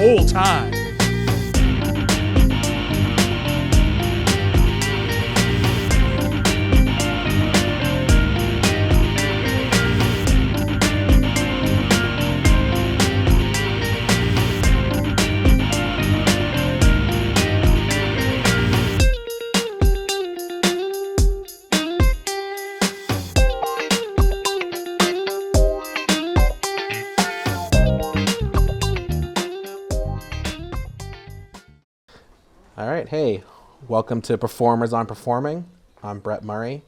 whole time. All right, hey, welcome to Performers on Performing. I'm Brett Murray.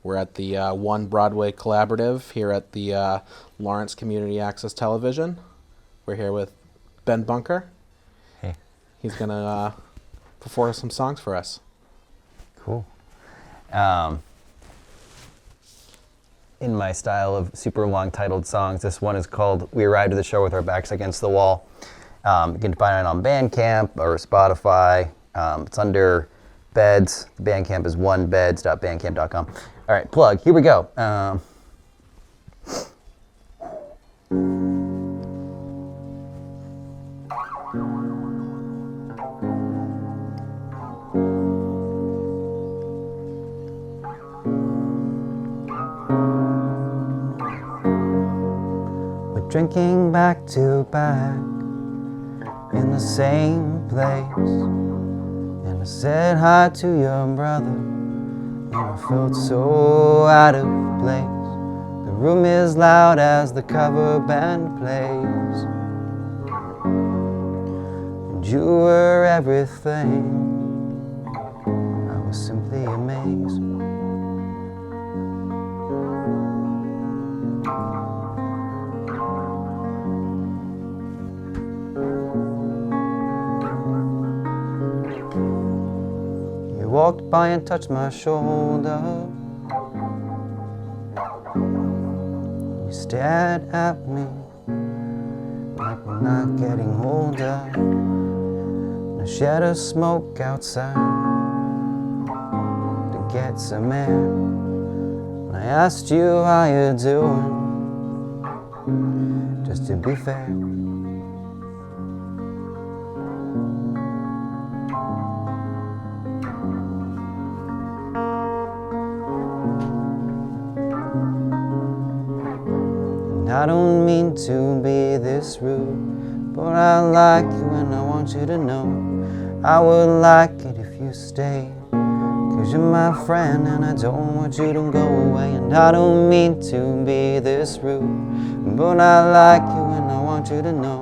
We're at the One Broadway Collaborative here at the Lawrence Community Access Television. We're here with Ben Bunker. Hey. He's going to perform some songs for us. Cool. In my style of super long titled songs, this one is called We Arrived to the Show with Our Backs Against the Wall. You can find it on Bandcamp or Spotify. It's under Beds. The Bandcamp is onebeds.bandcamp.com. All right, plug. Here we go. We're drinking back to back in the same place. And I said hi to your brother, and I felt so out of place. The room is loud as the cover band plays, and you were everything. I was simply amazed. Walked by and touched my shoulder. You stared at me like we're not getting older. And I shed a smoke outside to get some air. And I asked you how you're doing, just to be fair. I don't mean to be this rude, but I like you and I want you to know I would like it if you stayed, 'cause you're my friend and I don't want you to go away. And I don't mean to be this rude, but I like you and I want you to know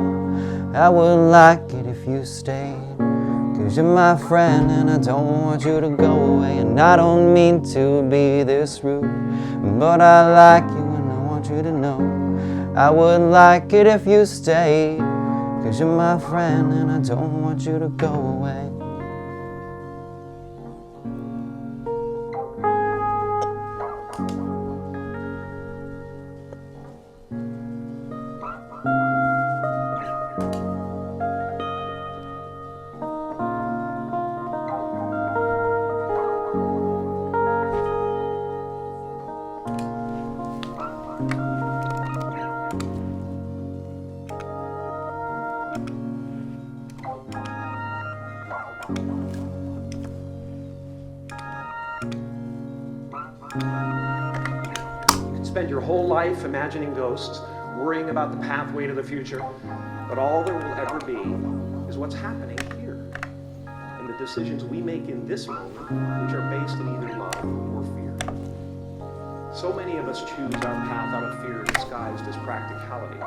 I would like it if you stayed, 'cause you're my friend and I don't want you to go away. And I don't mean to be this rude, but I like you and I want you to know I would like it if you stayed, 'cause you're my friend and I don't want you to go away. Spend your whole life imagining ghosts, worrying about the pathway to the future, but all there will ever be is what's happening here, and the decisions we make in this moment, which are based in either love or fear. So many of us choose our path out of fear disguised as practicality.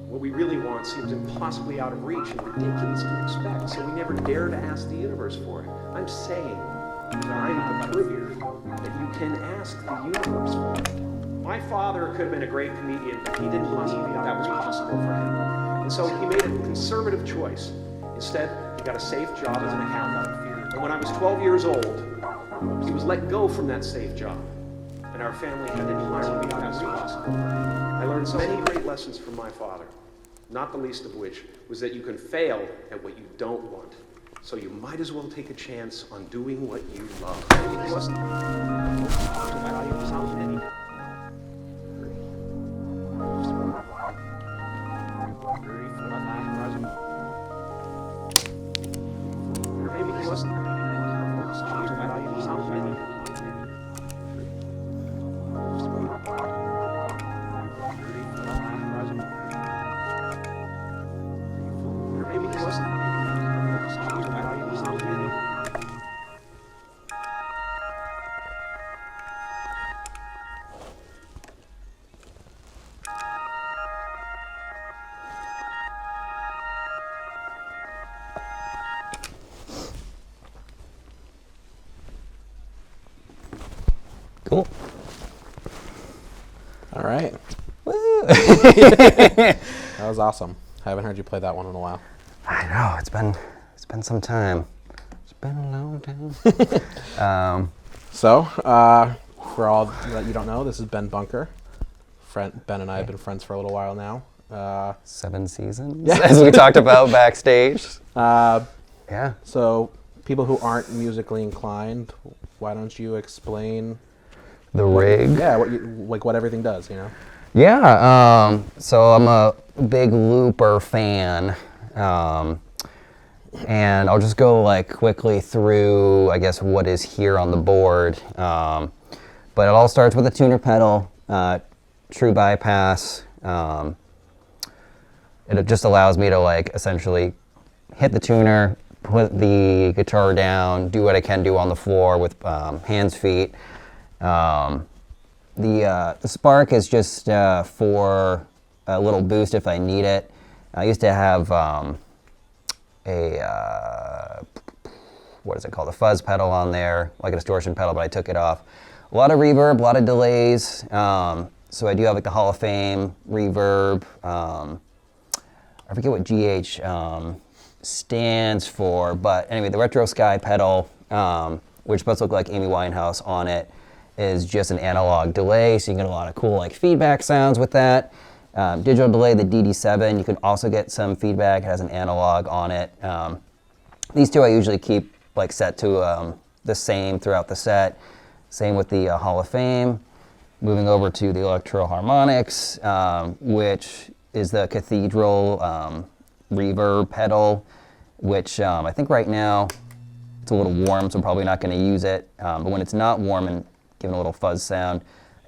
What we really want seems impossibly out of reach and ridiculous to expect, so we never dare to ask the universe for it. I'm saying that I'm the proof here that you can ask the universe for it. My father could have been a great comedian, but he didn't believe that was possible for him. And so he made a conservative choice. Instead, he got a safe job as an accountant. And when I was 12 years old, he was let go from that safe job. And our family had to hire me out as possible. I learned so many great lessons from my father, not the least of which was that you can fail at what you don't want. So you might as well take a chance on doing what you love. Cool. All right. That was awesome. I haven't heard you play that one in a while. I know, it's been some time. It's been a long time. So, for all that you don't know, this is Ben Bunker. Ben and I have been friends for a little while now. 7 seasons, as we talked about backstage. Uh, Yeah. so, people who aren't musically inclined, why don't you explain? The rig. Yeah, what everything does, you know? Yeah, so I'm a big Looper fan, and I'll just go like quickly through, I guess, what is here on the board. But it all starts with a tuner pedal, true bypass. It just allows me to like essentially hit the tuner, put the guitar down, do what I can do on the floor with hands, feet. The Spark is just for a little boost if I need it. I used to have what is it called? A fuzz pedal on there, like a distortion pedal, but I took it off. A lot of reverb, a lot of delays. So I do have like the Hall of Fame reverb. I forget what GH stands for, but anyway, the Retro Sky pedal, which is supposed to look like Amy Winehouse on it, is just an analog delay, so you can get a lot of cool like feedback sounds with that. Digital delay, the DD7, you can also get some feedback. It has an analog on it. These two I usually keep like set to the same throughout the set. Same with the Hall of Fame. Moving over to the Electro Harmonics, which is the Cathedral reverb pedal, which I think right now it's a little warm, so I'm probably not going to use it. But when it's not warm and giving a little fuzz sound,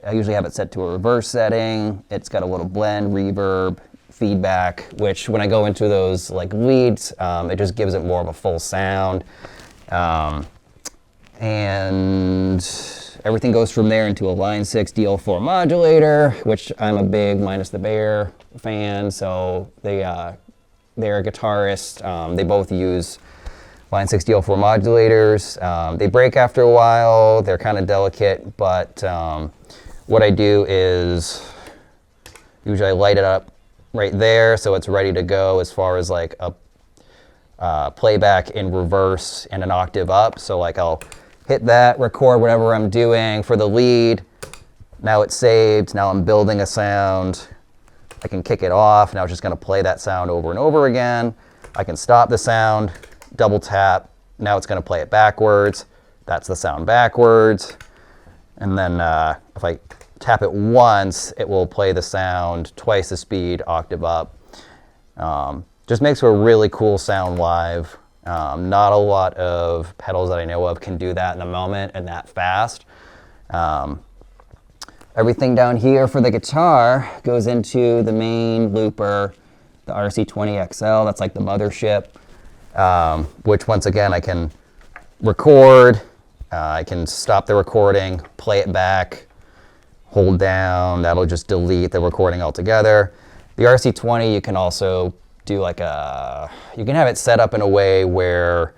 I usually have it set to a reverse setting. It's got a little blend, reverb, feedback, which when I go into those like leads, it just gives it more of a full sound. And everything goes from there into a Line 6 DL4 modulator, which I'm a big Minus the Bear fan, so they're a guitarist. They both use Line 6 DL4 modulators. They break after a while. They're kind of delicate, but what I do is usually I light it up right there so it's ready to go as far as like a playback in reverse and an octave up. So like I'll hit that, record whatever I'm doing for the lead. Now it's saved. Now I'm building a sound. I can kick it off. Now it's just going to play that sound over and over again. I can stop the sound, double tap. Now it's going to play it backwards. That's the sound backwards. And then if I tap it once, it will play the sound twice the speed, octave up. Just makes for a really cool sound live. Not a lot of pedals that I know of can do that in a moment and that fast. Everything down here for the guitar goes into the main looper, the RC20 XL. That's like the mothership, which once again I can record. I can stop the recording, play it back, hold down. That'll just delete the recording altogether. The RC20 you can also do like you can have it set up in a way where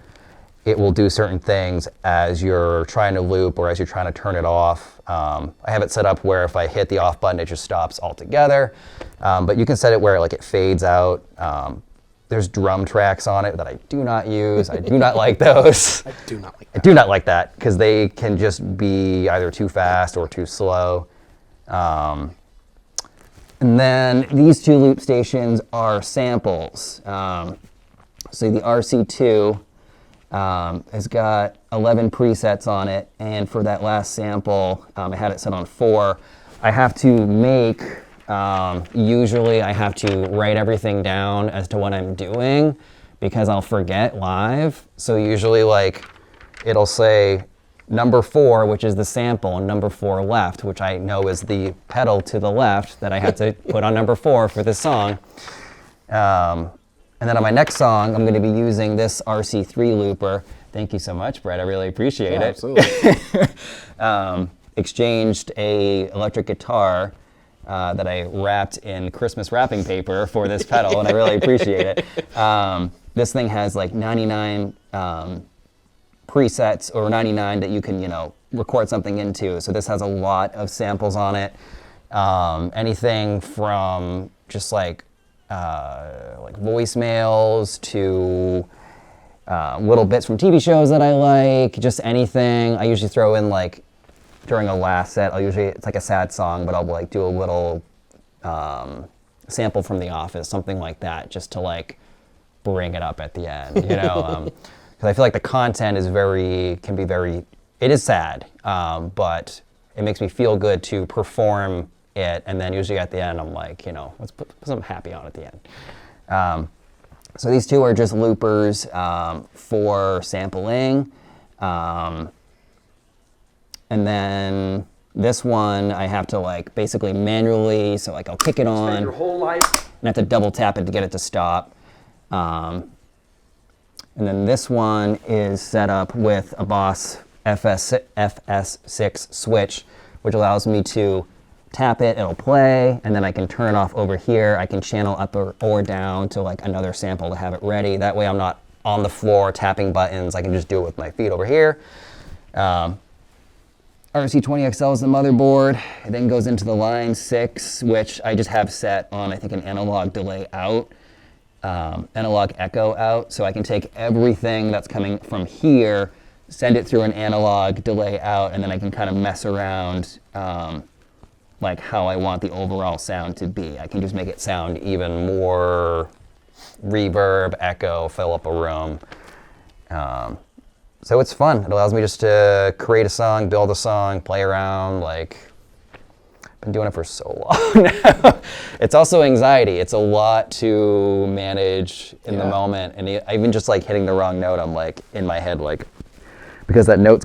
it will do certain things as you're trying to loop or as you're trying to turn it off. I have it set up where if I hit the off button, it just stops altogether. But you can set it where like it fades out. There's drum tracks on it that I do not use. I do not like those. I do not like I that. do not like that because they can just be either too fast or too slow. And then these two loop stations are samples. So the RC2 has got 11 presets on it, and for that last sample, I had it set on 4. I have to make, usually I have to write everything down as to what I'm doing, because I'll forget live. So usually like it'll say number 4, which is the sample, and number 4 left, which I know is the pedal to the left that I had to put on number 4 for this song. And then on my next song, I'm going to be using this RC3 looper. Thank you so much, Brett. I really appreciate it. Absolutely. Exchanged a electric guitar that I wrapped in Christmas wrapping paper for this pedal, and I really appreciate it. This thing has like 99 presets, or 99 that you can, record something into. So this has a lot of samples on it. Anything from just like voicemails to little bits from TV shows that I like, just anything. I usually throw in like, during a last set, it's like a sad song, but I'll like do a little sample from The Office, something like that, just to like bring it up at the end, because I feel like the content is it is sad, but it makes me feel good to perform it, and then usually at the end I'm like, let's put something happy on at the end. So these two are just loopers for sampling. And then this one I have to like basically manually, so like I'll kick it on Spend your whole life. and I have to double tap it to get it to stop. And then this one is set up with a Boss FS6 switch, which allows me to tap it, it'll play, and then I can turn it off over here. I can channel up or down to like another sample to have it ready. That way I'm not on the floor tapping buttons. I can just do it with my feet over here. RC20XL is the motherboard. It then goes into the Line 6, which I just have set on, I think, an analog delay out, analog echo out. So I can take everything that's coming from here, send it through an analog delay out, and then I can kind of mess around like how I want the overall sound to be. I can just make it sound even more reverb, echo, fill up a room. So it's fun. It allows me just to create a song, build a song, play around. Like, I've been doing it for so long now. It's also anxiety. It's a lot to manage in the moment. And even just like hitting the wrong note, I'm like in my head, like, because that note's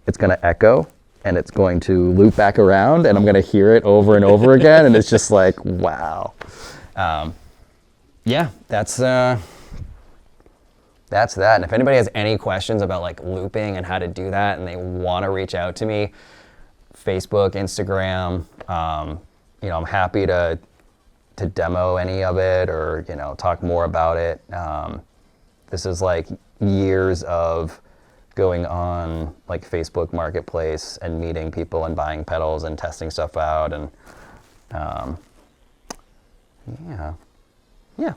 it's gonna echo and it's going to loop back around and I'm gonna hear it over and over again. And it's just like, wow. Yeah, that's that. And if anybody has any questions about like looping and how to do that and they want to reach out to me, Facebook, Instagram, I'm happy to demo any of it or, talk more about it. This is like years of going on like Facebook Marketplace and meeting people and buying pedals and testing stuff out. And yeah.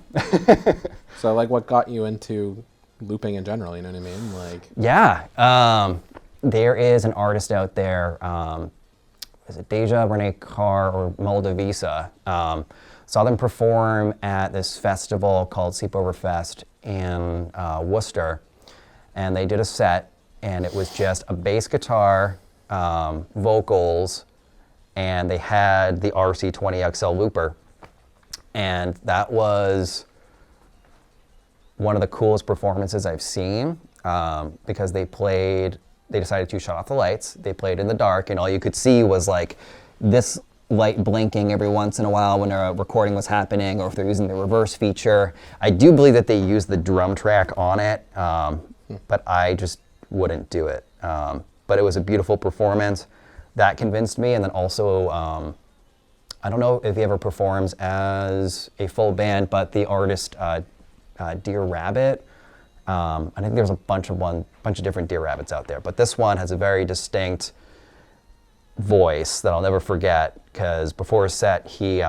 So like what got you into looping in general, you know what I mean? Like, yeah, there is an artist out there, is it Deja, Rene Carr, or Moldavisa? Saw them perform at this festival called Sleepover Fest in Worcester, and they did a set, and it was just a bass guitar, vocals, and they had the RC20XL looper, and that was one of the coolest performances I've seen, because they decided to shut off the lights. They played in the dark, and all you could see was like this light blinking every once in a while when a recording was happening, or if they're using the reverse feature. I do believe that they used the drum track on it, but I just wouldn't do it. But it was a beautiful performance. That convinced me, and then also, I don't know if he ever performs as a full band, but the artist, Dear Rabbit. I think there's a bunch of different Dear Rabbits out there, but this one has a very distinct voice that I'll never forget, because before his set, he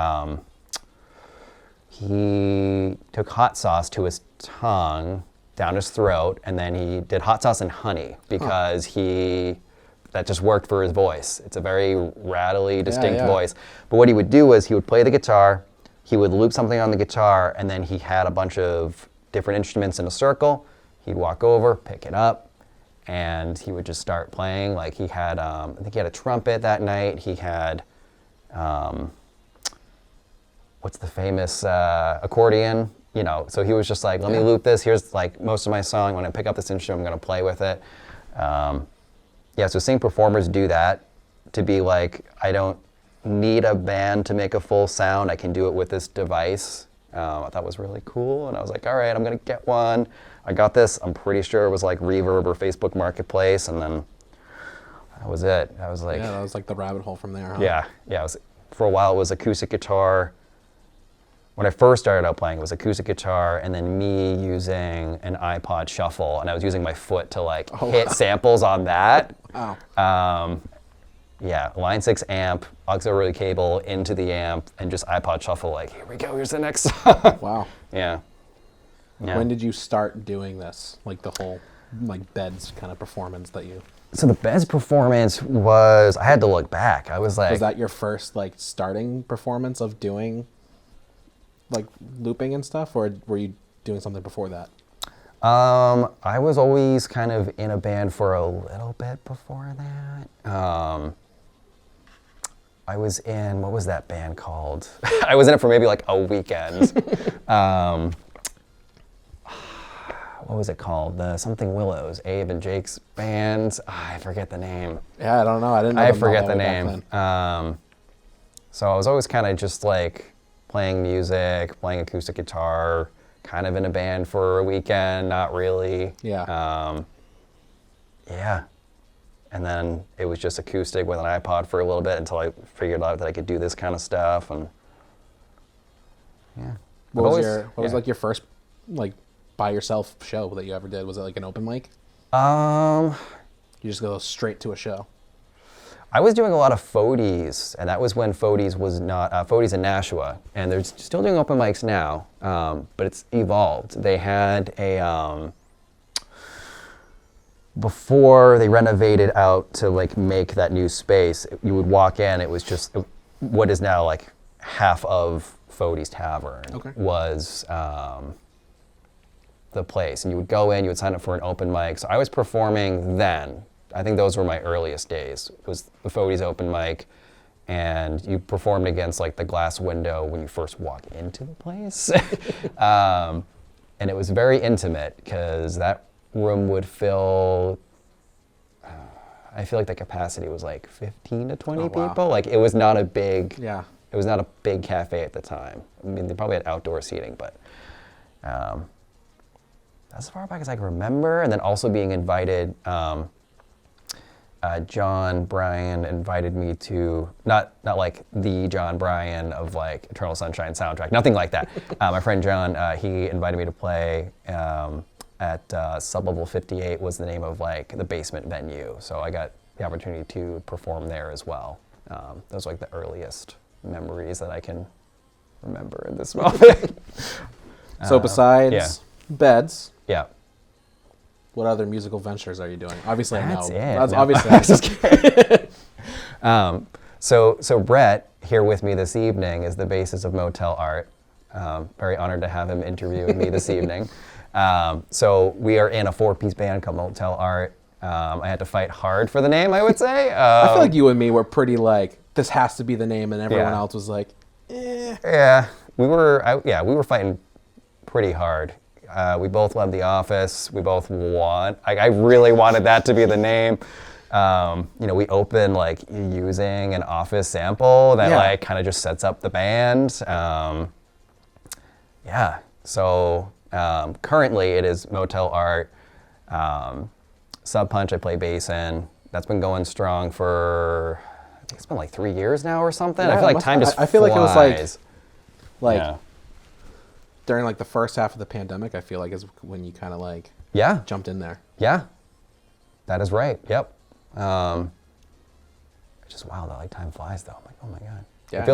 took hot sauce to his tongue, down his throat, and then he did hot sauce and honey, because that just worked for his voice. It's a very rattly, distinct voice. But what he would do was he would play the guitar, he would loop something on the guitar, and then he had a bunch of different instruments in a circle. He'd walk over, pick it up, and he would just start playing. Like he had, I think he had a trumpet that night. He had, what's the famous accordion you know, so he was just like, let me loop this. Here's like most of my song. When I pick up this instrument, I'm going to play with it. Yeah, so seeing performers do that, to be like, I don't need a band to make a full sound. I can do it with this device. I thought was really cool. And I was like, all right, I'm going to get one. I got this. I'm pretty sure it was like Reverb or Facebook Marketplace. And then that was it. I was like, Yeah, that was like the rabbit hole from there, huh? yeah. It was, for a while, it was acoustic guitar. When I first started out playing, it was acoustic guitar, and then me using an iPod Shuffle, and I was using my foot to like hit samples on that. Wow. Yeah, Line 6 amp, auxiliary cable into the amp, and just iPod Shuffle. Like, here we go. Here's the next song. Wow. Yeah. When did you start doing this? Like the whole like beds kind of performance that you... So the best performance was, I had to look back. I was like, Was that your first like starting performance of doing like looping and stuff, or were you doing something before that? I was always kind of in a band for a little bit before that. I was in, what was that band called? I was in it for maybe like a weekend. What was it called? The Something Willows, Abe and Jake's band. I forget the name. Yeah, I don't know. I didn't know I them forget all the back name. then. So I was always kind of just like playing music, playing acoustic guitar, kind of in a band for a weekend, not really. Yeah. Yeah. And then it was just acoustic with an iPod for a little bit until I figured out that I could do this kind of stuff. And yeah. What was like your first like by yourself show that you ever did? Was it like an open mic? You just go straight to a show? I was doing a lot of Fodies, and that was when Fodies was not, Fodies in Nashua, and they're still doing open mics now, but it's evolved. They had a, before they renovated out to like make that new space, you would walk in, it was just what is now like half of Fodies Tavern was the place. And you would go in, you would sign up for an open mic. So I was performing then. I think those were my earliest days. It was the Fodies open mic, and you performed against like the glass window when you first walk into the place. And it was very intimate because that room would fill, I feel like the capacity was like 15 to 20 people. Like it was not a big, it was not a big cafe at the time. I mean, they probably had outdoor seating, but that's as far back as I can remember. And then also being invited, John Bryan invited me to, not like the John Bryan of like Eternal Sunshine soundtrack, nothing like that. My friend John, he invited me to play at Sublevel 58 was the name of like the basement venue. So I got the opportunity to perform there as well. Those are like the earliest memories that I can remember in this moment. So besides beds, what other musical ventures are you doing? Obviously, That's I it. know. That's No, obviously. I'm just kidding. So Brett here with me this evening is the bassist of Motel Art. Very honored to have him interview with me this evening. So we are in a 4-piece band called Motel Art. I had to fight hard for the name, I would say. I feel like you and me were pretty like, this has to be the name, and everyone else was like, eh. Yeah, we were fighting pretty hard. We both love The Office. We both I really wanted that to be the name. You know, we open like using an Office sample that like kind of just sets up the band. So currently it is Motel Art. Sub Punch I play bass in. That's been going strong for, I think it's been like 3 years now or something. I feel like time just I feel like it was like during like the first half of the pandemic, I feel like is when you kind of like jumped in there. Yeah, that is right. Yep. It's just wild that like time flies though. I'm like, oh my god. Yeah, it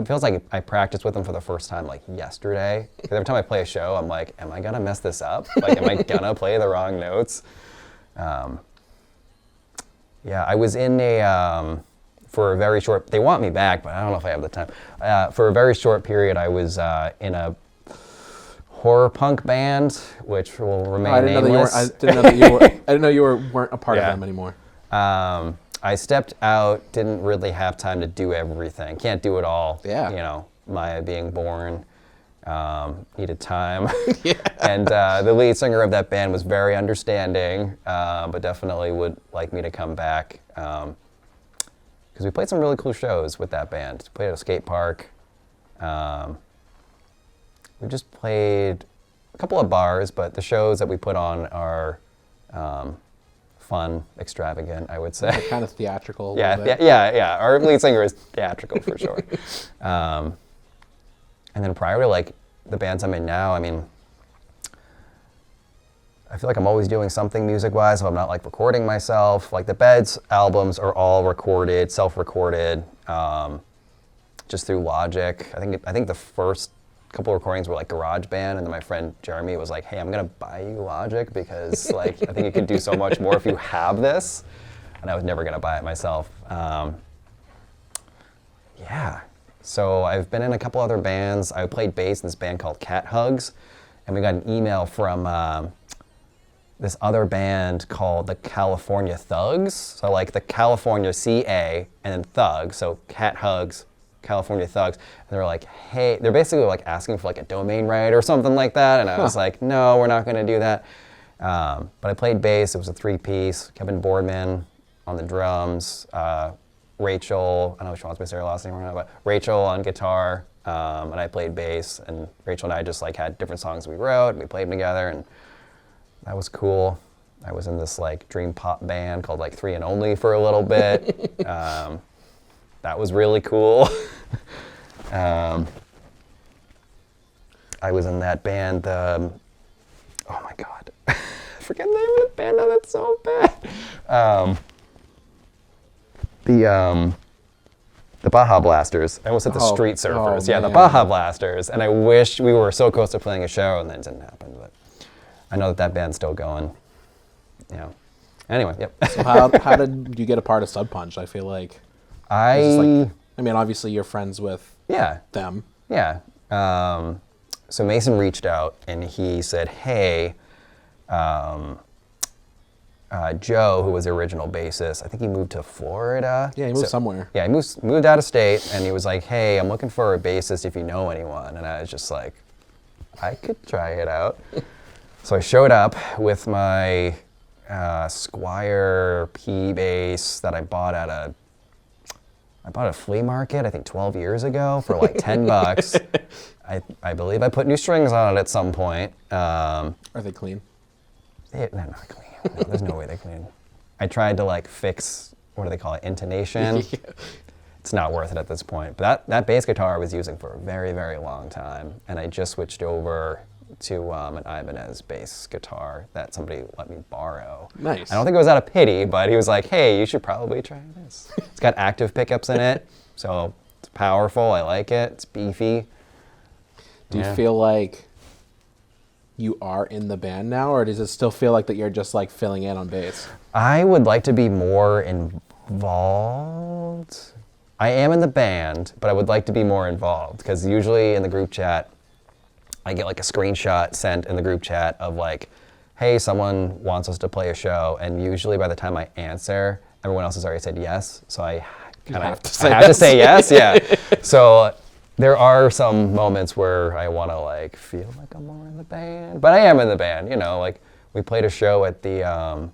feels like I practiced with them for the first time like yesterday. Because every time I play a show, I'm like, am I gonna mess this up? Like, am I gonna play the wrong notes? I was in a for a very short. They want me back, but I don't know if I have the time. For a very short period, I was in a horror punk band, which will remain nameless. I didn't know you weren't a part of them anymore. I stepped out, didn't really have time to do everything. Can't do it all. Yeah. You know, Maya being born. needed time. And the lead singer of that band was very understanding, but definitely would like me to come back. Because we played some really cool shows with that band. Played at a skate park. We just played a couple of bars, but the shows that we put on are fun, extravagant, I would say. Kind of theatrical. A Yeah, little bit. yeah. Our lead singer is theatrical for sure. And then prior to like the bands I'm in now, I mean, I feel like I'm always doing something music-wise, so I'm not like recording myself. Like the Beds albums are all recorded, self-recorded, just through Logic. I think the first couple of recordings were like GarageBand, and then my friend Jeremy was like, "Hey, I'm gonna buy you Logic because like I think you could do so much more if you have this." And I was never gonna buy it myself. Yeah. So I've been in a couple other bands. I played bass in this band called Cat Hugs, and we got an email from this other band called the California Thugs. So like the California CA and then Thugs, so Cat Hugs, California Thugs. And they're like, hey, they're basically like asking for like a domain right or something like that. And I was like, no, we're not gonna do that. But I played bass. It was a 3-piece. Kevin Boardman on the drums. Rachel, I don't know if she wants me to say her last name or not, but Rachel on guitar, and I played bass, and Rachel and I just like had different songs we wrote, and we played them together, and that was cool. I was in this like dream pop band called like 3 and Only for a little bit. That was really cool. I was in that band, oh my God, I forget the name of the band, now that's so bad. The Baja Blasters. I almost said the Oh, Street Surfers. Yeah, the man. Baja Blasters. And I wish we were so close to playing a show and then it didn't happen. But I know that band's still going. Yeah. Anyway, yep. So how did you get a part of Sub Punch? I feel like it's like, I mean, obviously you're friends with Yeah. them. Yeah. So Mason reached out and he said, hey, Joe, who was the original bassist, I think he moved to Florida. Yeah, he moved somewhere. Yeah, he moved out of state, and he was like, hey, I'm looking for a bassist if you know anyone. And I was just like, I could try it out. So I showed up with my Squire P bass that I bought at a flea market, I think 12 years ago for like $10. I believe I put new strings on it at some point. Are they clean? They're not clean. No, there's no way they're clean. I tried to like fix, what do they call it, intonation. It's not worth it at this point. But that bass guitar I was using for a very, very long time. And I just switched over to an Ibanez bass guitar that somebody let me borrow. Nice. I don't think it was out of pity, but he was like, hey, you should probably try this. It's got active pickups in it, so it's powerful. I like it. It's beefy. Do you Yeah. feel like you are in the band now, or does it still feel like that you're just like filling in on bass? I would like to be more involved. I am in the band, but I would like to be more involved because usually in the group chat, I get like a screenshot sent in the group chat of like, hey, someone wants us to play a show. And usually by the time I answer, everyone else has already said yes. So I have to say yes. Yeah. So there are some moments where I want to like feel like I'm more in the band, but I am in the band, you know, like we played a show at the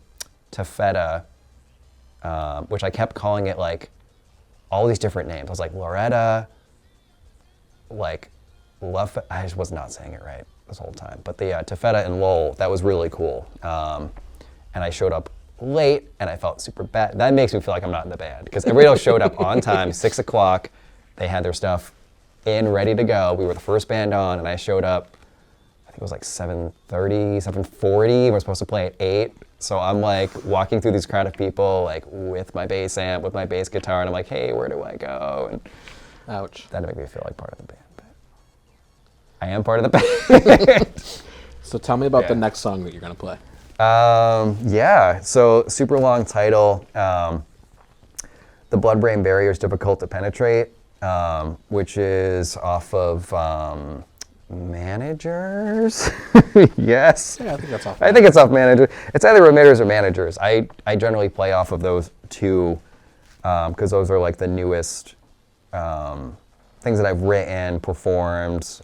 Tafeta, which I kept calling it like all these different names. I was like Loretta, like I just was not saying it right this whole time, but the Tafeta and Lowell, that was really cool. And I showed up late and I felt super bad. That makes me feel like I'm not in the band because everybody else showed up on time, 6 o'clock. They had their stuff in, ready to go. We were the first band on, and I showed up, I think it was like 7:30, 7:40. We're supposed to play at 8. So I'm like walking through this crowd of people, like with my bass amp, with my bass guitar, and I'm like, hey, where do I go? And Ouch. that'd make me feel like part of the band. But I am part of the band. So tell me about the Yeah. next song that you're gonna play. Yeah, so super long title. The blood-brain barrier is difficult to penetrate, which is off of Managers. Yes. Yeah, I think that's all. I think it's off Managers. It's either Remitters or Managers. I generally play off of those two because those are like the newest things that I've written, performed,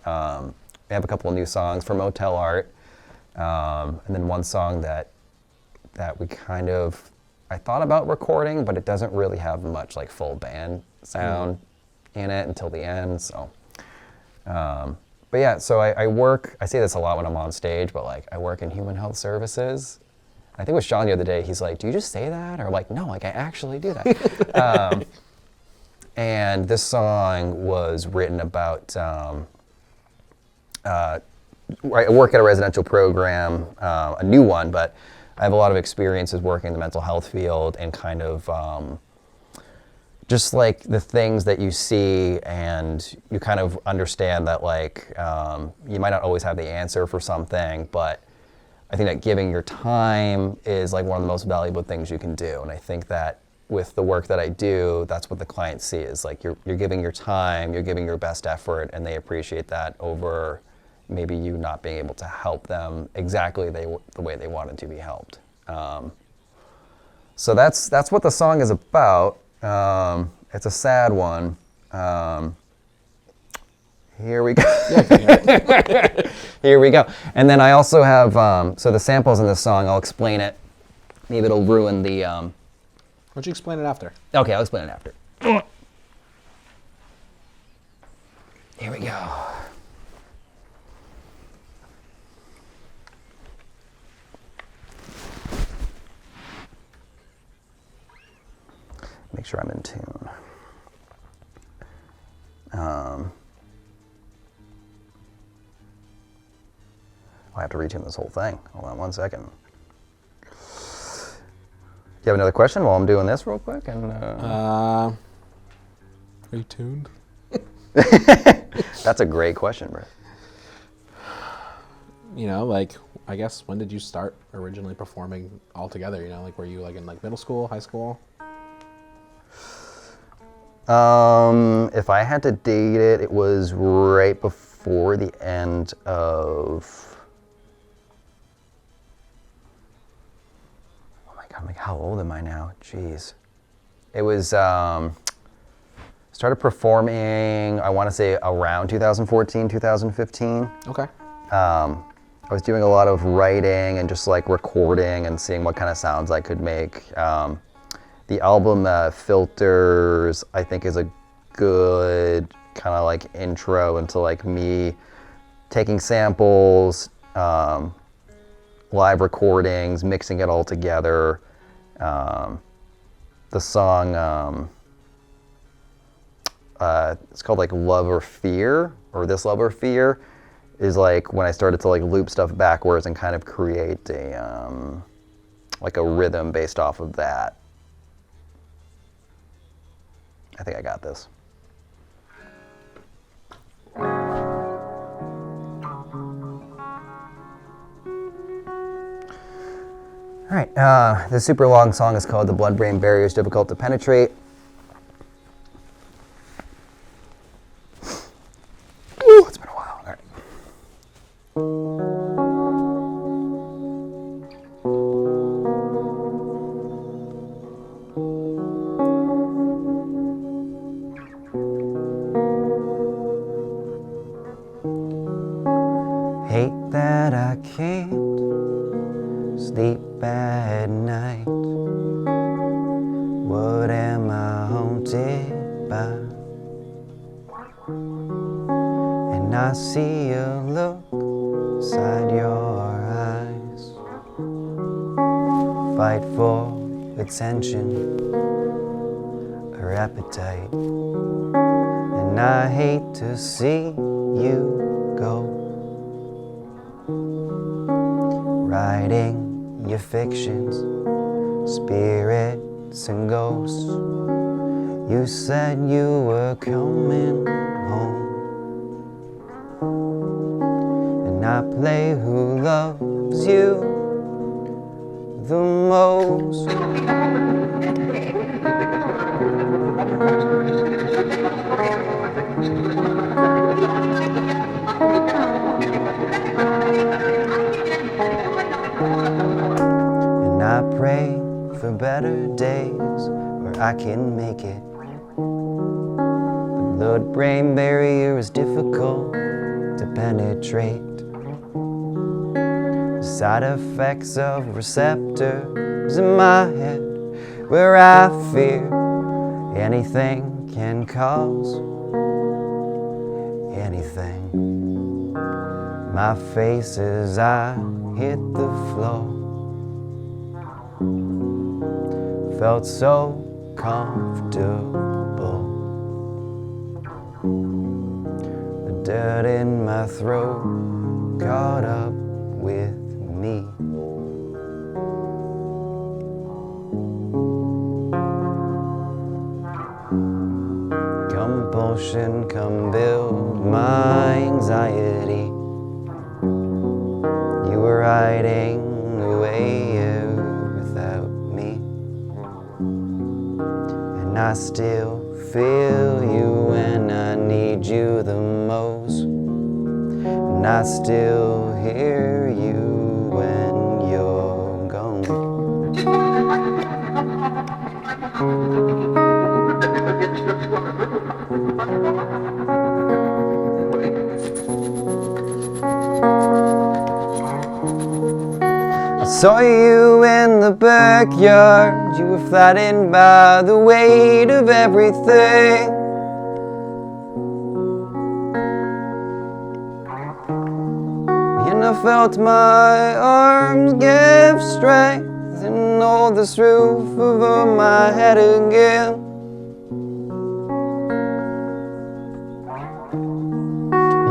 have a couple of new songs for Motel Art, and then one song that we kind of, I thought about recording, but it doesn't really have much like full band sound in it until the end. So, but yeah, so I work. I say this a lot when I'm on stage, but like I work in human health services. I think with Sean the other day, he's like, "Do you just say that?" Or like, "No, like I actually do that." And this song was written about. I work at a residential program, a new one, but I have a lot of experiences working in the mental health field and kind of just like the things that you see and you kind of understand that like you might not always have the answer for something, but I think that giving your time is like one of the most valuable things you can do. And I think that with the work that I do, that's what the clients see is like you're giving your time, you're giving your best effort, and they appreciate that over maybe you not being able to help them exactly the way they wanted to be helped. So that's what the song is about. It's a sad one. Here we go. Here we go. And then I also have, so the samples in the song, I'll explain it. Maybe it'll ruin the... Why don't you explain it after? Okay, I'll explain it after. Here we go. Make sure I'm in tune. I have to retune this whole thing. Hold on one second. Do you have another question while I'm doing this real quick? And Are you tuned? That's a great question, Brett. You know, like, I guess, when did you start originally performing altogether? You know, like, were you like in like middle school, high school? If I had to date it, it was right before the end of... Oh my God, I'm like, how old am I now? Jeez. It was, started performing, I want to say around 2014, 2015. Okay. I was doing a lot of writing and just like recording and seeing what kind of sounds I could make. The album Filters, I think, is a good kind of like intro into like me taking samples, live recordings, mixing it all together. The song, it's called like Love or Fear, or This Love or Fear, is like when I started to like loop stuff backwards and kind of create a like a rhythm based off of that. I think I got this. All right, this super long song is called The Blood-Brain Barrier is Difficult to Penetrate. Ooh, it's been a while. All right. Hate that I can't sleep at night. What am I haunted by? And I see a look inside your eyes. Fight for attention or appetite. And I hate to see you go. Writing your fictions, spirits and ghosts. You said you were coming home, and I play who loves you the most. And I pray for better days where I can make it. The blood-brain barrier is difficult to penetrate the side effects of receptors in my head, where I fear anything can cause anything. My face as I hit the floor felt so comfortable. The dirt in my throat caught up with me. Compulsion come build my anxiety. You were hiding away without me, and I still feel you when I need you the most, and I still hear you when you're gone. I saw you in the backyard. You were flattened by the weight of everything. And I felt my arms give strength and hold this roof over my head again.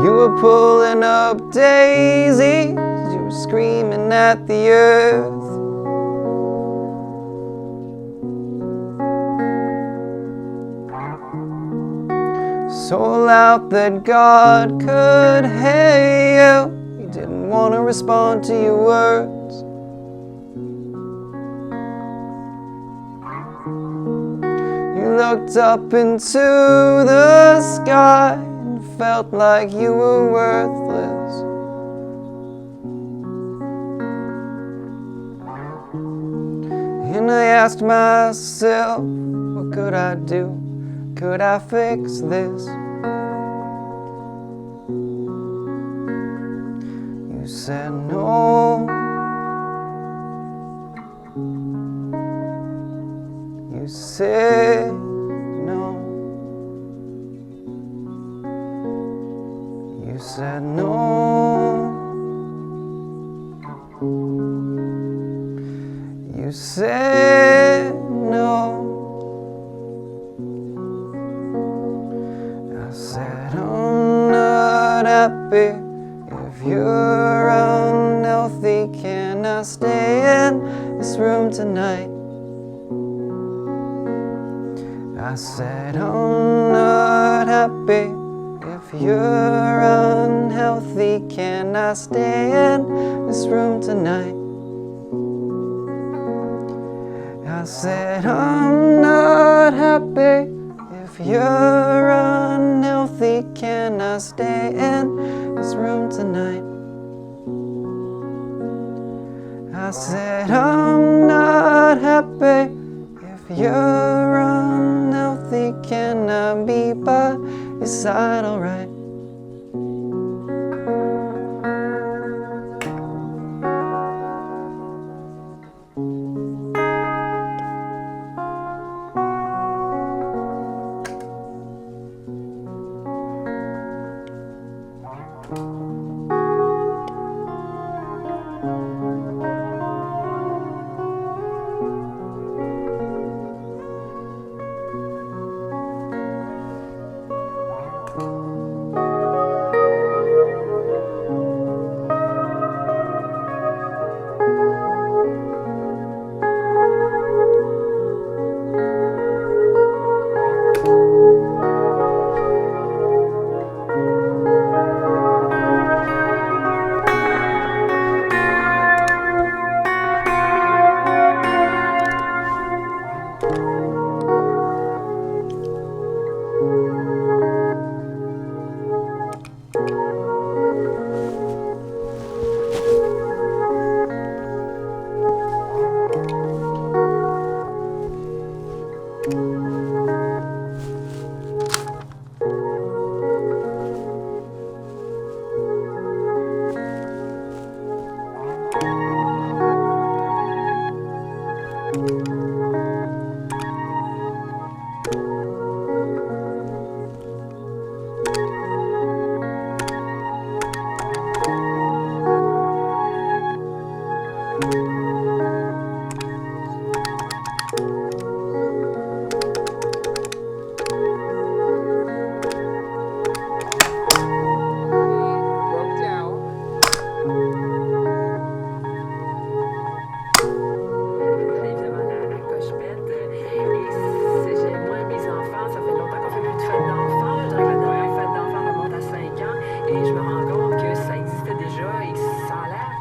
You were pulling up daisies, you were screaming at the earth. So loud that God could hear you. He didn't want to respond to your words. You looked up into the sky and felt like you were worthless. And I asked myself, what could I do? Could I fix this? You said no. You said no. You said no. You said no. I said I'm not happy if you're unhealthy. Can I stay in this room tonight? I said I'm not happy if you're unhealthy. Can I stay in this room tonight? I said I'm not happy if you're unhealthy. Can I stay in this room tonight? I said I'm not happy if you're unhealthy. Can I be by your side alright? Broke down. Évidemment, la coche-pète. Et moi, mes enfants, ça fait longtemps qu'on fait plus de fête d'enfants. Je dirais que la dernière fête d'enfants remonte à 5 ans. Et je me rends compte que ça existait déjà et que ça a l'air.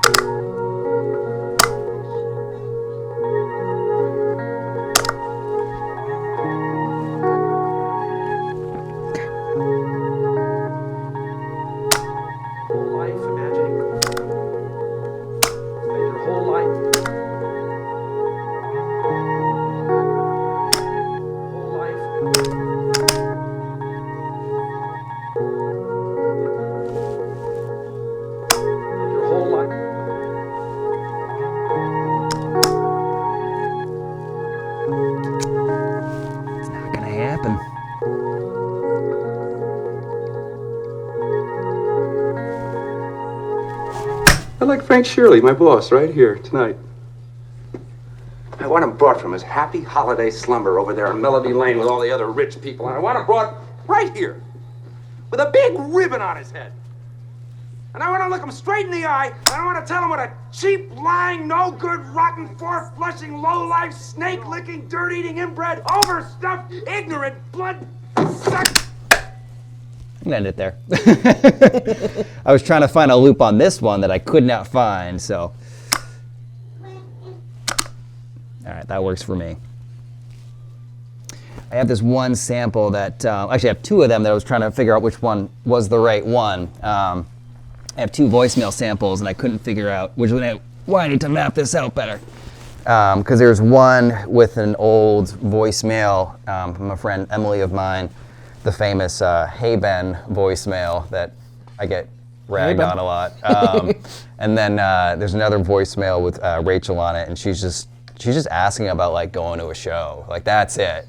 Whole life imagining. Spend your whole life. Whole life. Spend your whole life. It's not gonna happen. I like Frank Shirley, my boss, right here tonight. I want him brought from his happy holiday slumber over there on Melody Lane with all the other rich people, and I want him brought right here with a big ribbon on his head. And I want to look him straight in the eye, and I want to tell him what a cheap, lying, no good, rotten, four-flushing, low-life, snake-licking, dirt-eating, inbred, overstuffed, ignorant, blood-suck. I'm gonna end it there. I was trying to find a loop on this one that I could not find, so. All right, that works for me. I have this one sample that, actually I have two of them that I was trying to figure out which one was the right one. I have two voicemail samples and I couldn't figure out which one. I need to map this out better. Because there's one with an old voicemail from a friend, Emily of mine, the famous Hey Ben voicemail that I get ragged Ben. on a lot. And then there's another voicemail with Rachel on it, and she's just asking about like going to a show. Like that's it.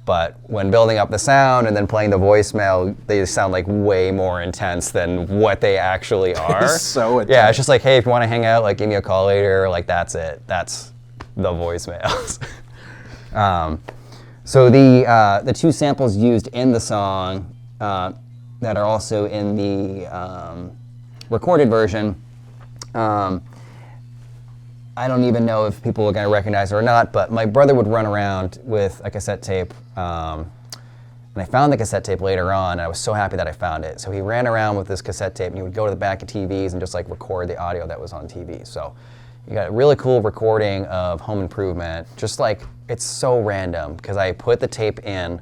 But when building up the sound and then playing the voicemail, they sound like way more intense than what they actually are. So Yeah, intense. it's just like, hey, if you want to hang out, like give me a call later. Like that's it. That's the voicemails. So the two samples used in the song that are also in the recorded version, I don't even know if people are going to recognize it or not, but my brother would run around with a cassette tape, and I found the cassette tape later on, and I was so happy that I found it. So he ran around with this cassette tape, and he would go to the back of TVs and just like record the audio that was on TV. So you got a really cool recording of Home Improvement, just like, it's so random, because I put the tape in,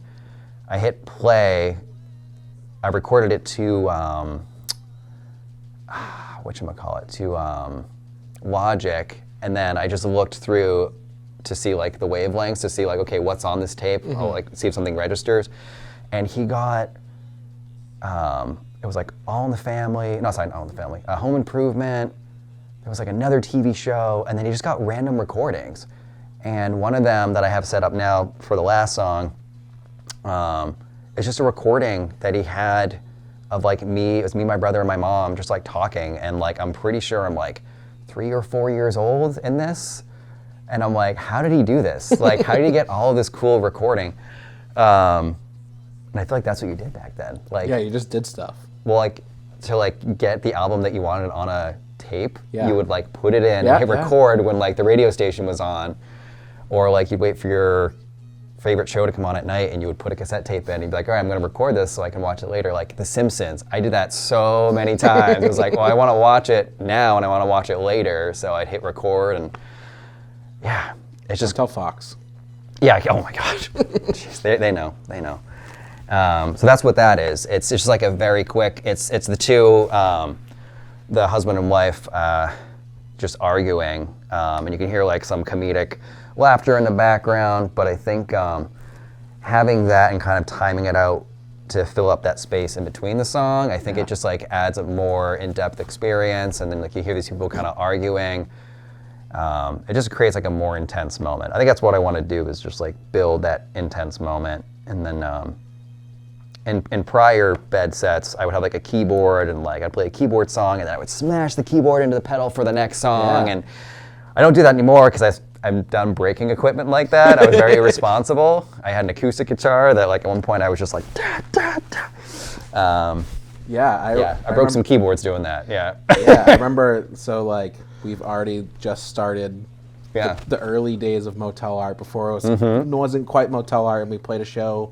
I hit play, I recorded it to, whatchamacallit, to Logic, and then I just looked through to see like the wavelengths, to see like, okay, what's on this tape, I'll like see if something registers, and he got, it was like All in the Family, no, sorry, not All in the Family, Home Improvement, there was like another TV show, and then he just got random recordings. And one of them that I have set up now for the last song, is just a recording that he had of like me, it was me, my brother, and my mom just like talking, and like I'm pretty sure I'm like 3 or 4 years old in this, and I'm like, how did he do this? Like, how did he get all of this cool recording? And I feel like that's what you did back then. Like, Yeah, you just did stuff. well, like to like get the album that you wanted on a tape, Yeah. you would like put it in, Yeah, hit yeah. record when like the radio station was on, or like you'd wait for your favorite show to come on at night, and you would put a cassette tape in, and you'd be like, all right, I'm gonna record this so I can watch it later. Like The Simpsons, I did that so many times. It was like, well, I wanna watch it now and I wanna watch it later, so I'd hit record, and yeah, it's just, Tell Fox. yeah, oh my gosh. Jeez, they know. So that's what that is. It's just like a very quick, it's the two, the husband and wife just arguing, and you can hear like some comedic laughter in the background, but I think having that and kind of timing it out to fill up that space in between the song, I think it just like adds a more in-depth experience, and then like you hear these people kind of arguing. It just creates like a more intense moment. I think that's what I want to do, is just like build that intense moment. And then in prior bed sets, I would have like a keyboard, and like I'd play a keyboard song, and then I would smash the keyboard into the pedal for the next song. Yeah. And I don't do that anymore because I'm done breaking equipment like that. I was very irresponsible. I had an acoustic guitar that like at one point I was just like, da, da, da. I broke some keyboards doing that. Yeah. Yeah, I remember. So like we've already just started Yeah. the early days of Motel Art before it wasn't quite Motel Art, and we played a show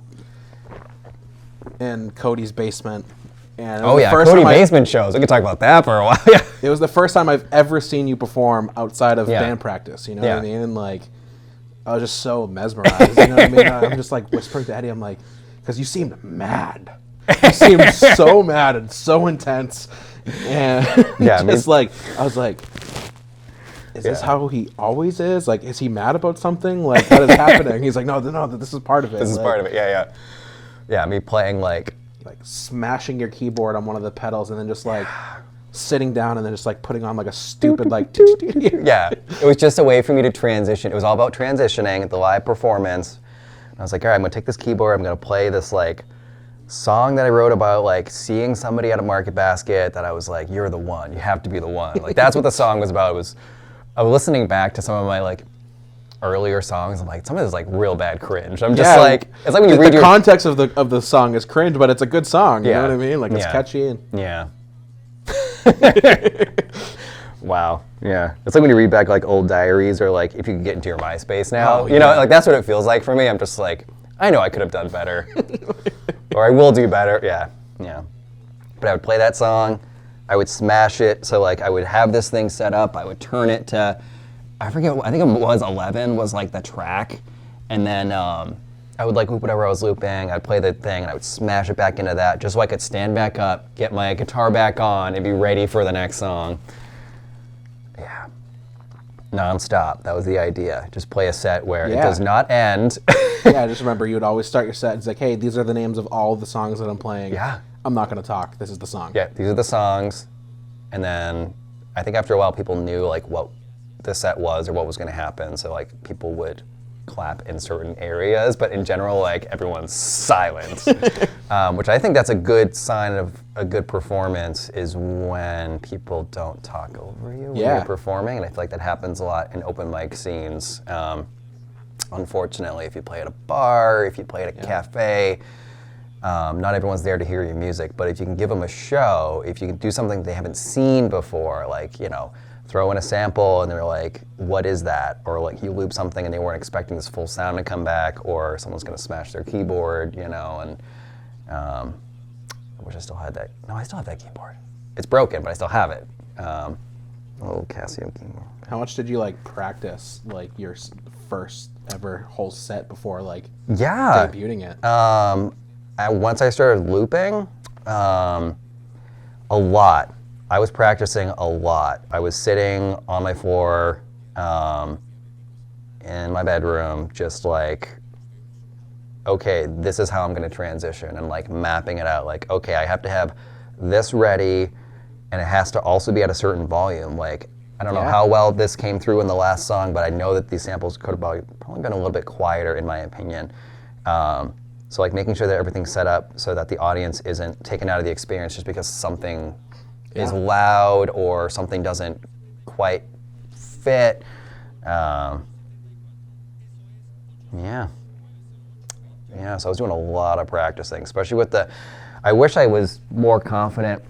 in Cody's basement. And it was Oh the yeah, first Cody time basement shows. We could talk about that for a while. Yeah. It was the first time I've ever seen you perform outside of Yeah. band practice. You know Yeah. what I mean? And like, I was just so mesmerized. You know what I mean? I'm just like whispering to Eddie. I'm like, because you seemed mad. You seemed so mad and so intense. And Yeah, just like, I was like, is this Yeah. how he always is? Like, is he mad about something? Like, what is happening? He's like, no, this is part of it. This is Like- part of it. Yeah. Yeah, me playing like smashing your keyboard on one of the pedals and then just like sitting down and then just like putting on like a stupid like yeah, it was just a way for me to transition. It was all about transitioning at the live performance. And I was like, all right, I'm gonna take this keyboard, I'm gonna play this like song that I wrote about like seeing somebody at a market basket that I was like, you're the one, you have to be the one. Like that's what the song was about. I was listening back to some of my like earlier songs. I'm like, some of this is like real bad cringe. I'm just like, it's like when you read the your context of the song is cringe, but it's a good song. You know Yeah. what I mean? Like it's Yeah. catchy and Yeah. Wow. Yeah. It's like when you read back like old diaries, or like if you can get into your MySpace now. Oh, you know, yeah. like that's what it feels like for me. I'm just like, I know I could have done better. Or I will do better. Yeah. Yeah. But I would play that song. I would smash it. So like I would have this thing set up. I would turn it to, I forget, I think it was 11 was like the track. And then I would like loop whatever I was looping. I'd play the thing and I would smash it back into that just so I could stand back up, get my guitar back on, and be ready for the next song. Yeah. Non-stop. That was the idea. Just play a set where it Yeah. does not end. yeah, I just remember you would always start your set. It's like, hey, these are the names of all the songs that I'm playing. Yeah. I'm not gonna talk. This is the song. Yeah, these are the songs. And then I think after a while people knew like what the set was or what was gonna happen. So like people would clap in certain areas, but in general, like everyone's silent. Which I think that's a good sign of a good performance, is when people don't talk over you when Yeah. you're performing. And I feel like that happens a lot in open mic scenes. Unfortunately, if you play at a bar, if you play at a cafe, not everyone's there to hear your music, but if you can give them a show, if you can do something they haven't seen before, like, you know, throw in a sample and they're like, what is that? Or like you loop something and they weren't expecting this full sound to come back, or someone's gonna smash their keyboard, you know, and I wish I still had that. No, I still have that keyboard. It's broken, but I still have it. Little Casio keyboard. How much did you like practice like your first ever whole set before like Yeah. debuting it? Once I started looping, a lot. I was practicing a lot. I was sitting on my floor in my bedroom, just like, okay, this is how I'm going to transition, and like mapping it out. Like, okay, I have to have this ready, and it has to also be at a certain volume. Like, I don't know Yeah. how well this came through in the last song, but I know that these samples could have probably been a little bit quieter, in my opinion. So like making sure that everything's set up so that the audience isn't taken out of the experience just because something is loud or something doesn't quite fit. Yeah. Yeah, so I was doing a lot of practicing, especially with I wish I was more confident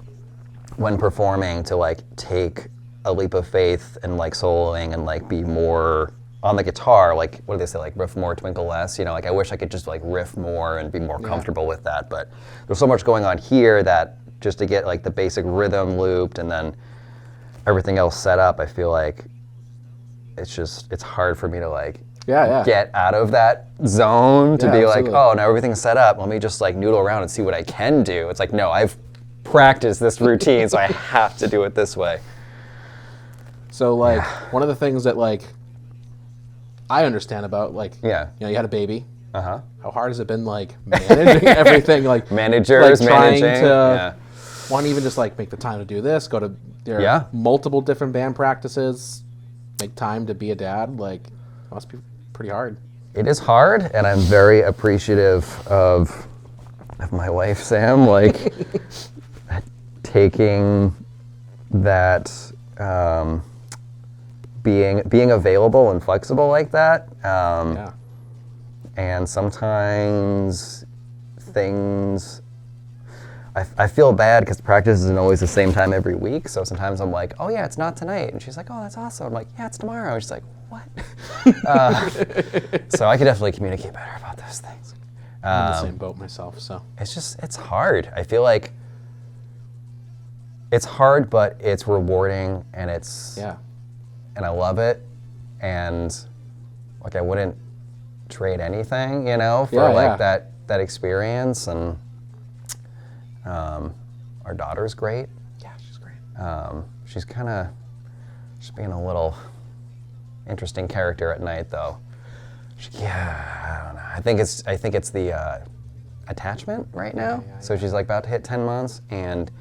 when performing to like take a leap of faith and like soloing and like be more on the guitar, like, what do they say, like riff more, twinkle less, you know, like I wish I could just like riff more and be more comfortable with that, but there's so much going on here that just to get like the basic rhythm looped and then everything else set up, I feel like it's hard for me to like get out of that zone to Yeah, be absolutely. like, oh, now everything's set up, let me just like noodle around and see what I can do. It's like, no, I've practiced this routine, so I have to do it this way. So like one of the things that like I understand about like you know, you had a baby. Uh-huh. How hard has it been like managing everything, like Managers, like, trying managing, to want to even just like make the time to do this, go to there are multiple different band practices make time to be a dad, like, must be pretty hard. It is hard, and I'm very appreciative of my wife, Sam, like taking that, being available and flexible like that. Yeah. And sometimes things, I feel bad because practice isn't always the same time every week. So sometimes I'm like, oh yeah, it's not tonight. And she's like, oh, that's awesome. I'm like, yeah, it's tomorrow. And she's like, what? So I could definitely communicate better about those things. I'm in the same boat myself, so. It's hard. I feel like it's hard, but it's rewarding, and Yeah. and I love it. And like, I wouldn't trade anything, for Yeah, like yeah. that experience. And our daughter's great. Yeah, she's great. She's kind of just being a little interesting character at night, though. I don't know. I think it's the attachment right now. So she's like about to hit 10 months, and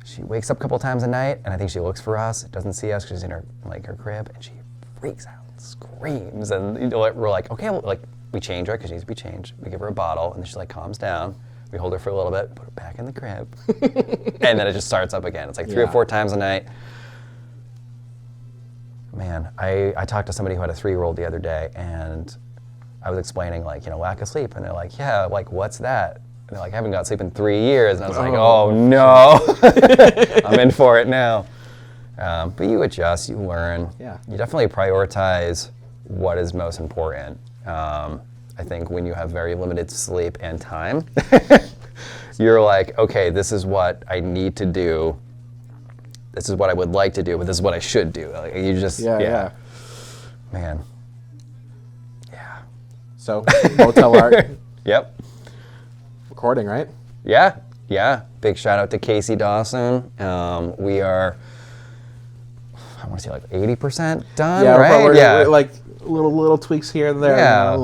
she wakes up a couple times a night, and I think she looks for us, doesn't see us because she's in her crib, and she freaks out, screams, and we're like, okay, well, we change her because she needs to be changed. We give her a bottle, and then she calms down. We hold her for a little bit, put her back in the crib, and then it just starts up again. It's like 3 or 4 times a night. Man, I talked to somebody who had a 3-year-old the other day, and I was explaining lack of sleep, and they're like, yeah, what's that? And they're like, I haven't got sleep in 3 years, and I was like, oh no, I'm in for it now. But you adjust, you learn. Yeah. You definitely prioritize what is most important. I think when you have very limited sleep and time, you're like, okay, this is what I need to do. This is what I would like to do, but this is what I should do. You just, Yeah. Man. Yeah. So, Motel Art Yep. recording, right? Yeah. Big shout out to Casey Dawson. We are, I want to say 80% done, Yeah, right? we're like little tweaks here and there. Yeah.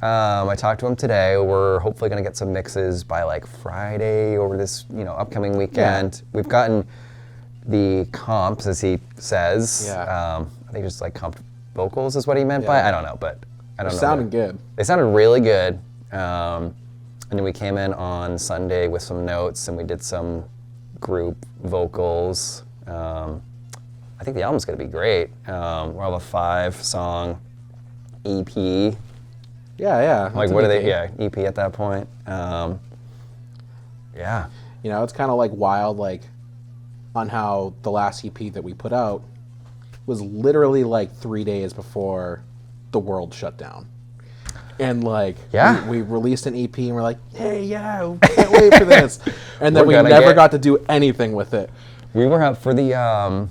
I I talked to him today. We're hopefully going to get some mixes by Friday over this, upcoming weekend. We've gotten the comps, as he says. Yeah. I think just comped vocals is what he meant by. I don't know, but I don't know. sounding good. They sounded really good. And then we came in on Sunday with some notes, and we did some group vocals. I think the album's going to be great. We'll have a 5-song EP. Yeah. What are they? Yeah, EP at that point. Yeah. It's kind of wild, on how the last EP that we put out was literally 3 days before the world shut down. And we released an EP and we're like, hey, yeah, we can't wait for this. And then we never got to do anything with it. We were up for the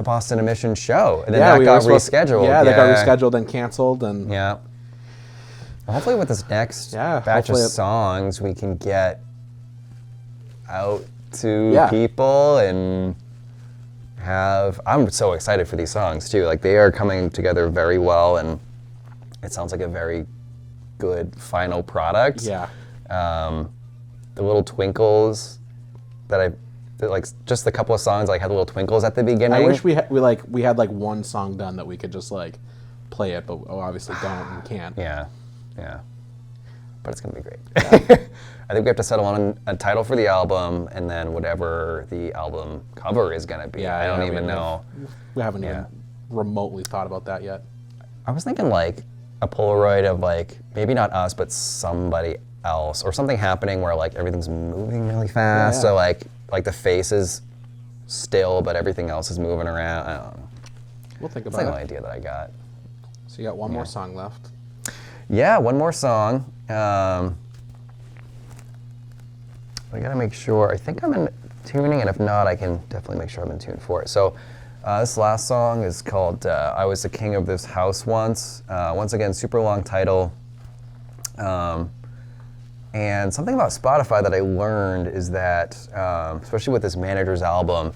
Boston Emission show, and then we that got were supposed- rescheduled. Yeah, that got rescheduled and canceled. And Yeah. Well, hopefully with this next batch of hopefully songs, we can get out to people and I'm so excited for these songs too. They are coming together very well, and it sounds like a very good final product. Yeah. The little twinkles that just a couple of songs had little twinkles at the beginning. I wish we had one song done that we could just play it, but obviously don't and can't. Yeah. But it's gonna be great. I think we have to settle on a title for the album, and then whatever the album cover is gonna be. I don't even know. We haven't even remotely thought about that yet. I was thinking a Polaroid of maybe not us, but somebody else, or something happening where everything's moving really fast. So the face is still, but everything else is moving around. I don't know. We'll think That's about the it. only idea that I got. So you got one more song left. Yeah, one more song. I gotta make sure. I think I'm in tuning, and if not, I can definitely make sure I'm in tune for it. So this last song is called I Was the King of This House Once. Once again, super long title. And something about Spotify that I learned is that, especially with this Manager's album,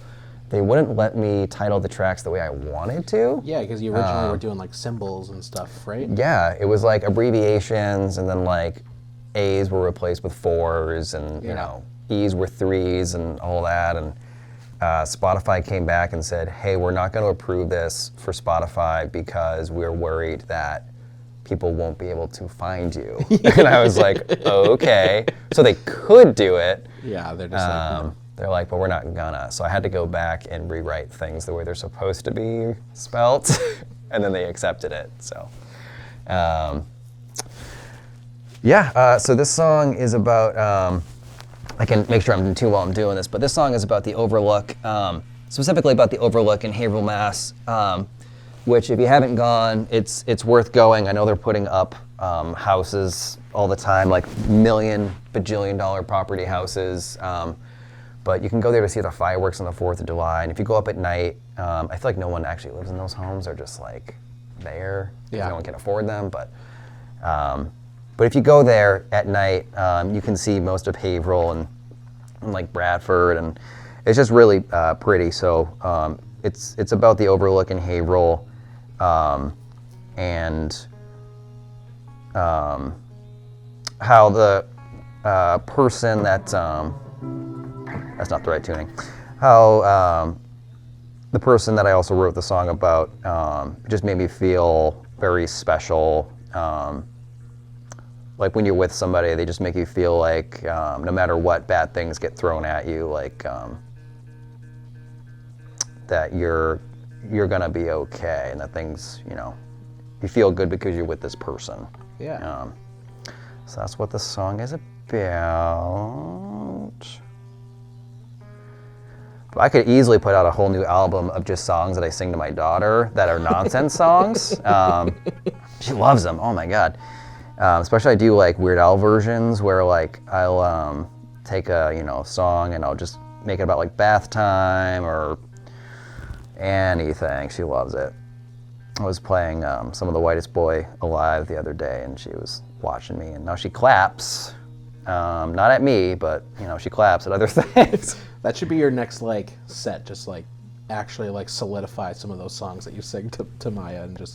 they wouldn't let me title the tracks the way I wanted to. Yeah, because you originally were doing symbols and stuff, right? Yeah, it was abbreviations, and then A's were replaced with 4s, and E's were 3s, and all that. And Spotify came back and said, hey, we're not going to approve this for Spotify because we're worried that people won't be able to find you. And I was like, okay. So they could do it. Yeah, they're just like, no. They're like, but we're not gonna. So I had to go back and rewrite things the way they're supposed to be spelt, and then they accepted it. So, so this song is about, I can make sure I'm doing too while I'm doing this, but this song is about the Overlook, specifically about the Overlook in Haverhill, Mass, which if you haven't gone, it's worth going. I know they're putting up houses all the time, like bajillion-dollar property houses. But you can go there to see the fireworks on the 4th of July. And if you go up at night, I feel like no one actually lives in those homes. They're just like there. Yeah. No one can afford them. But if you go there at night, you can see most of Haverhill and like Bradford. And it's just really pretty. So it's about the Overlook in Haverhill. And how the person that's not the right tuning. How the person that I also wrote the song about just made me feel very special. Like when you're with somebody, they just make you feel like no matter what bad things get thrown at you, like that you're gonna be okay, and that things, you feel good because you're with this person. Yeah. So that's what the song is about. I could easily put out a whole new album of just songs that I sing to my daughter that are nonsense songs. She loves them. Oh my God. Especially I do like Weird Al versions where like I'll take a song and I'll just make it about like bath time or anything. She loves it. I was playing some of The Whitest Boy Alive the other day and she was watching me, and now she claps. Not at me, but she claps at other things. That should be your next set, just actually solidify some of those songs that you sing to Maya, and just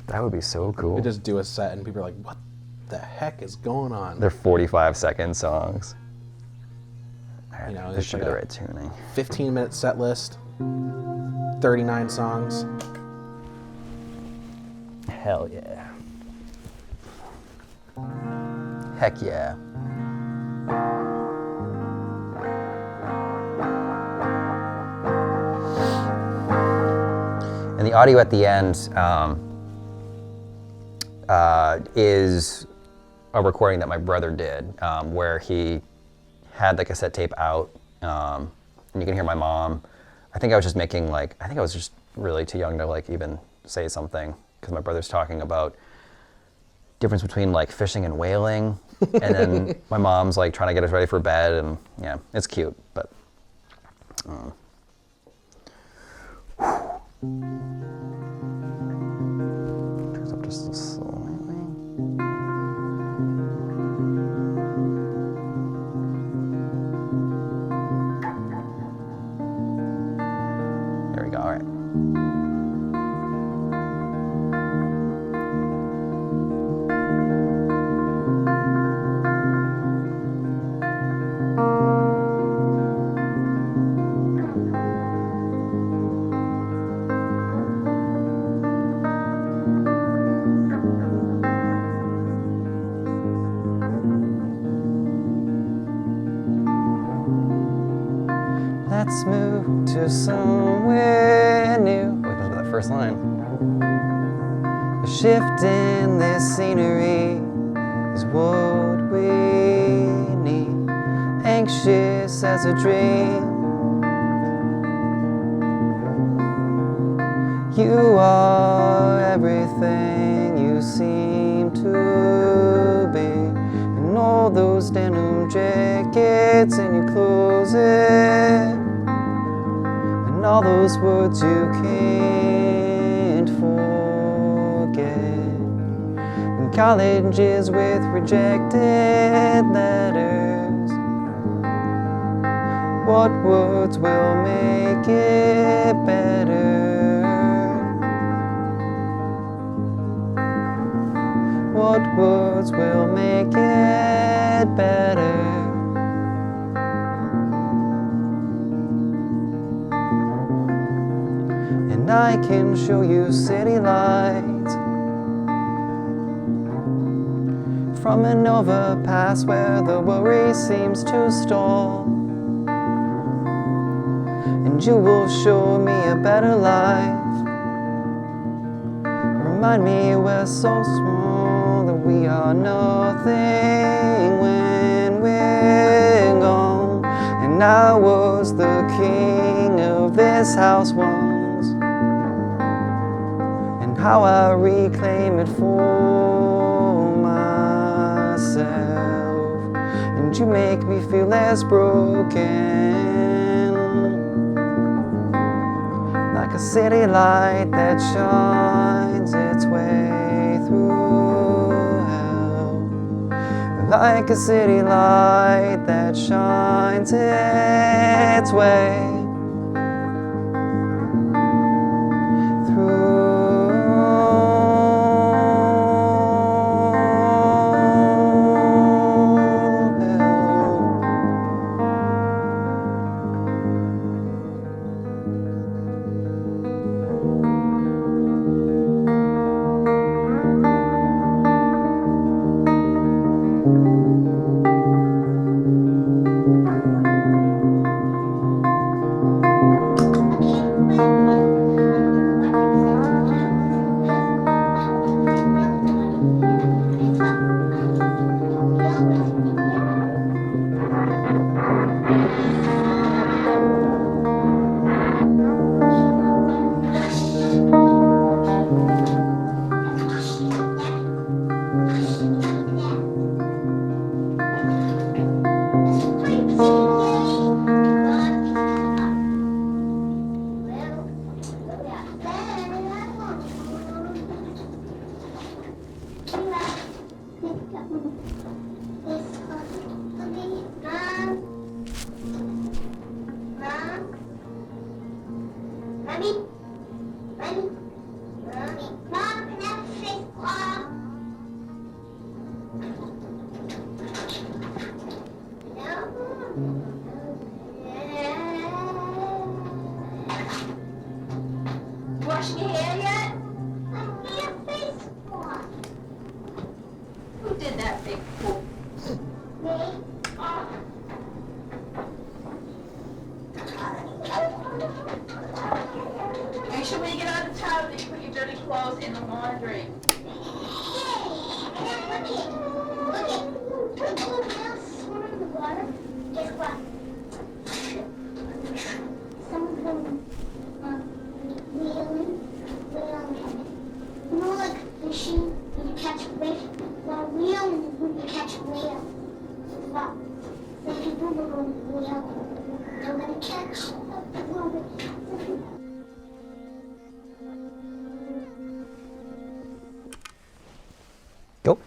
that would be so cool. you just do a set and people are like, what the heck is going on? They're 45-second songs. This This should be the right tuning. 15-minute set list, 39 songs. Hell yeah. Heck yeah. And the audio at the end is a recording that my brother did, where he had the cassette tape out, and you can hear my mom. I think I was just making I think I was just really too young to even say something, because my brother's talking about difference between fishing and whaling, and then my mom's trying to get us ready for bed, and yeah, it's cute, but turns up just slightly. There we go. All right. Let's move to somewhere new. Wait, listen to that first line. A shift in this scenery is what we need. Anxious as a dream. You are everything you seem to be. And all those denim jackets in your closet. All those words you can't forget. And colleges with rejected letters. What words will make it better? What words will make it better? I can show you city lights from an overpass where the worry seems to stall. And you will show me a better life. Remind me we're so small that we are nothing when we're gone. And I was the king of this house once, and how I reclaim it for myself. And you make me feel less broken, like a city light that shines its way through hell. Like a city light that shines its way through hell. Washing your hair yet? Yeah, face wash. Who did that big poop? Me. Make sure when you get out of the tub that you put your dirty clothes in the laundry. Guess what? Some of them whaling. You know, like fishing when you catch a fish? Well, whaling is when you catch a whale. Well, the people were going whale. They're going to catch a whale. Go.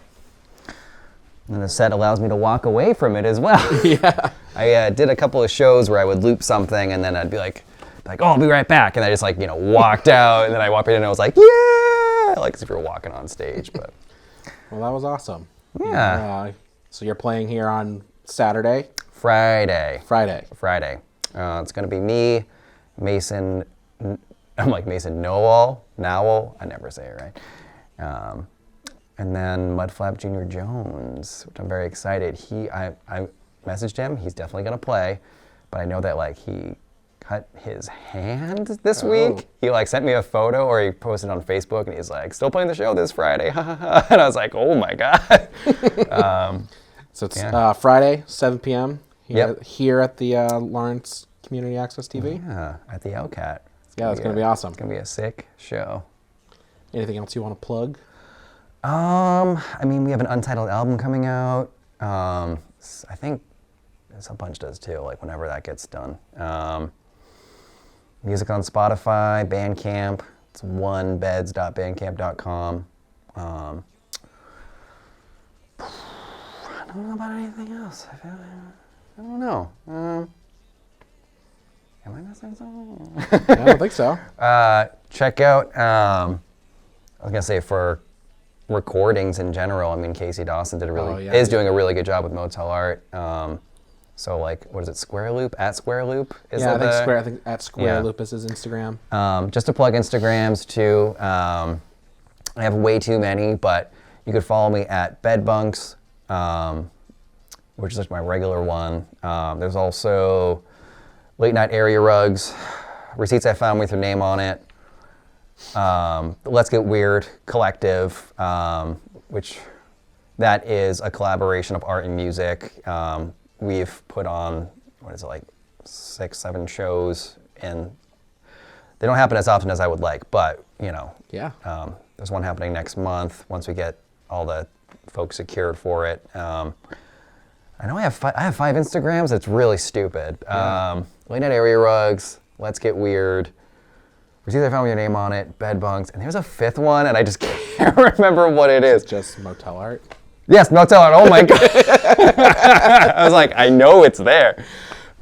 And the set allows me to walk away from it as well. Yeah. I did a couple of shows where I would loop something and then I'd be like, oh, I'll be right back. And I just walked out, and then I walked in and I was like, yeah, like as if you're walking on stage. But Well, that was awesome. yeah, So you're playing here on Saturday? Friday. It's gonna be me, Mason. I'm like Mason Nowell. I never say it right. And then Mudflap Jr. Jones, which I'm very excited. I messaged him. He's definitely gonna play, but I know that he cut his hand this week. He sent me a photo, or he posted on Facebook, and he's like, still playing the show this Friday. And I was like, oh my God. So it's Yeah. Friday, 7 p.m. Yep. Here at the Lawrence Community Access TV. Yeah, at the Elcat. Yeah, it's going to be awesome. It's gonna be a sick show. Anything else you want to plug? I mean, we have an untitled album coming out. I think Sub Punch does too, whenever that gets done. Music on Spotify, Bandcamp. It's onebeds.bandcamp.com. I don't know about anything else. I don't know. Am I missing something? I don't think so. Check out, I was gonna say for recordings in general, I mean, Casey Dawson is doing a really good job with Motel Art. So like, what is it? Square Loop at Square Loop? Is Yeah, that I think at Square Yeah. Loop is his Instagram. Just to plug Instagrams too. I have way too many, but you could follow me at Bedbunks, which is like my regular one. There's also Late Night Area Rugs, Receipts I Found with your name on it. Let's Get Weird Collective, which that is a collaboration of art and music. We've put on, what is it, like 6, 7 shows, and they don't happen as often as I would like, but you know, Yeah. there's one happening next month once we get all the folks secured for it. I know I have 5 Instagrams. It's really stupid. Late Night Area Rugs, Let's Get Weird, Receipts I Found with your name on it, Bedbunks, and there's a 5th one, and I just can't remember what it is. It's just Motel Art. Yes, Motel Art. Oh my god! I was like, I know it's there.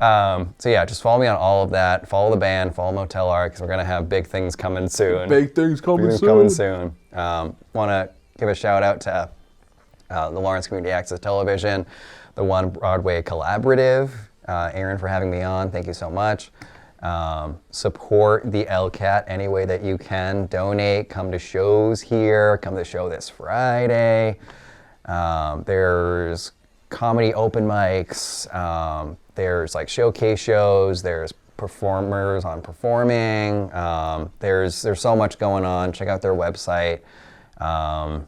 So yeah, just follow me on all of that. Follow the band. Follow Motel Art because we're gonna have big things coming soon. Big things coming Big things soon. coming soon. Want to give a shout out to the Lawrence Community Access Television, the One Broadway Collaborative. Aaron for having me on. Thank you so much. Support the LCAT any way that you can. Donate. Come to shows here. Come to the show this Friday. There's comedy open mics. There's like showcase shows. There's performers on performing. There's so much going on. Check out their website. Yeah.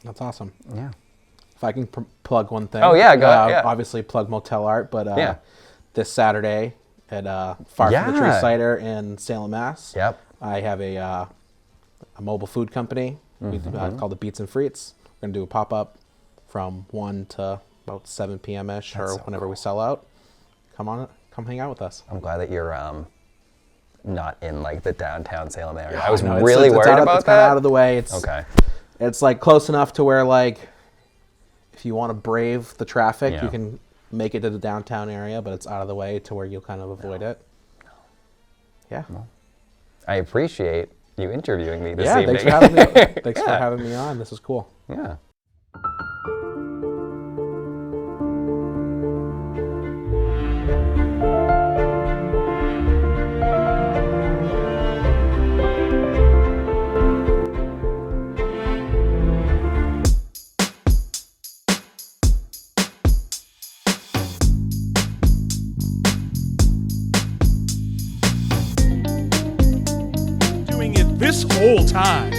That's awesome. Yeah. If I can plug one thing. Oh, yeah, go ahead, yeah. Obviously plug Motel Art, but Yeah. this Saturday at Far from the Tree Yeah. Cider in Salem, Mass. Yep. I have a mobile food company called the Beats and Frites. We're going to do a pop-up from 1 to about 7 p.m.-ish or so whenever we sell out. Come hang out with us. I'm glad that you're not in like the downtown Salem area. I Oh, was no, really it's worried out of, about it's kind of that. out of the way. It's Okay. It's like close enough to where like if you want to brave the traffic, Yeah. you can make it to the downtown area, but it's out of the way to where you'll kind of avoid it. Yeah. I appreciate you interviewing me this Yeah, evening. thanks for having me. Thanks for Yeah. having me on. This is cool. Yeah. Doing it this whole time.